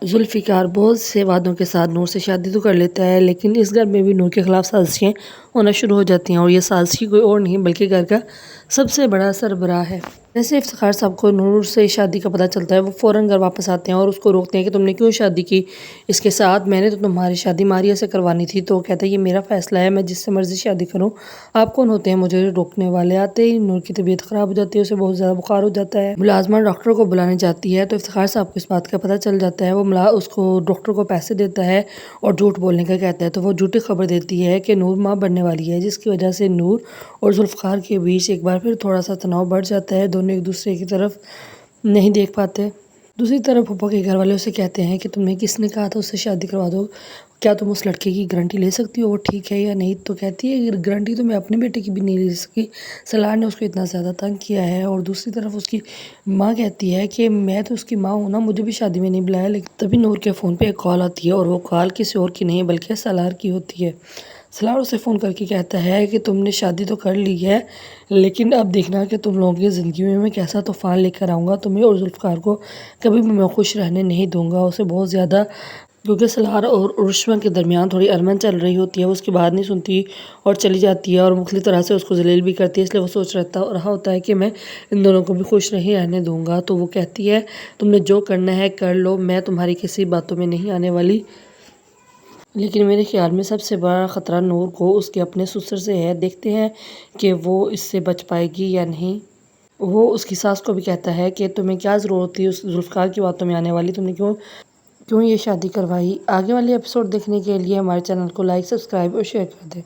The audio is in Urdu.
ذوالفقار بہت سے وعدوں کے ساتھ نور سے شادی تو کر لیتا ہے، لیکن اس گھر میں بھی نور کے خلاف سازشیں ہونا شروع ہو جاتی ہیں، اور یہ سازشی کوئی اور نہیں بلکہ گھر کا سب سے بڑا سربراہ ہے۔ جیسے افتخار صاحب کو نور سے شادی کا پتہ چلتا ہے، وہ فوراً گھر واپس آتے ہیں اور اس کو روکتے ہیں کہ تم نے کیوں شادی کی اس کے ساتھ؟ میں نے تو تمہاری شادی ماریہ سے کروانی تھی۔ تو وہ کہتا ہے یہ میرا فیصلہ ہے، میں جس سے مرضی شادی کروں، آپ کون ہوتے ہیں مجھے روکنے والے؟ آتے ہی نور کی طبیعت خراب ہو جاتی ہے، اسے بہت زیادہ بخار ہو جاتا ہے۔ ملازمہ ڈاکٹر کو بلانے جاتی ہے تو افتخار صاحب کو اس بات کا پتہ چل جاتا ہے، وہ اس کو ڈاکٹر کو پیسے دیتا ہے اور جھوٹ بولنے کا کہتا ہے، تو وہ جھوٹی خبر دیتی ہے کہ نور ماں بننے والی ہے، جس کی وجہ سے نور اور ذوالفقار کے بیچ ایک بار پھر تھوڑا سا تناؤ بڑھ جاتا ہے، دونوں ایک دوسرے کی طرف نہیں دیکھ پاتے۔ دوسری طرف پھپھو کے گھر والے اسے کہتے ہیں کہ تمہیں کس نے کہا تھا اس سے شادی کروا دو، کیا تم اس لڑکے کی گارنٹی لے سکتی ہو وہ ٹھیک ہے یا نہیں؟ تو کہتی ہے گارنٹی تو میں اپنے بیٹے کی بھی نہیں لے سکی، سالار نے اس کو اتنا زیادہ تنگ کیا ہے۔ اور دوسری طرف اس کی ماں کہتی ہے کہ میں تو اس کی ماں ہوں نا، مجھے بھی شادی میں نہیں بلایا۔ لیکن تبھی نور کے فون پہ ایک کال آتی ہے اور وہ کال کسی اور کی نہیں بلکہ سالار کی ہوتی ہے۔ سالار اسے فون کر کے کہتا ہے کہ تم نے شادی تو کر لی ہے، لیکن اب دیکھنا کہ تم لوگوں کی زندگی میں کیسا طوفان لے کر آؤں گا، تمہیں اور ذوالفقار کو کبھی بھی میں خوش رہنے نہیں دوں گا۔ اسے بہت زیادہ، کیونکہ سالار اور ارشما کے درمیان تھوڑی ارمن چل رہی ہوتی ہے، وہ اس کی بات نہیں سنتی اور چلی جاتی ہے اور مختلف طرح سے اس کو ذلیل بھی کرتی ہے، اس لیے وہ سوچ رہا ہوتا ہے کہ میں ان دونوں کو بھی خوش نہیں رہنے دوں گا۔ تو وہ کہتی ہے تم نے جو کرنا ہے کر لو، میں تمہاری کسی باتوں میں نہیں آنے والی، لیکن میرے خیال میں سب سے بڑا خطرہ نور کو اس کے اپنے سسر سے ہے، دیکھتے ہیں کہ وہ اس سے بچ پائے گی یا نہیں۔ وہ اس کی ساس کو بھی کہتا ہے کہ تمہیں کیا ضرورت تھی اس ذوالفقار کی باتوں میں آنے والی، تم نے کیوں یہ شادی کروائی؟ آگے والے ایپیسوڈ دیکھنے کے لیے ہمارے چینل کو لائک، سبسکرائب اور شیئر کر دیں۔